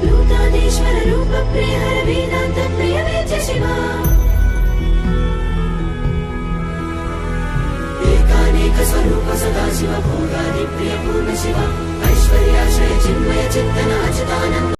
लूतादेश्वर रूप प्रिय हर वेदांत प्रिय वेद्य शिवा एकानेक स्वरूप सदा शिव भोगादि प्रिय पूर्ण शिवा ऐश्वर्याश्रय चिन्मय चित्तन अच्युतानंद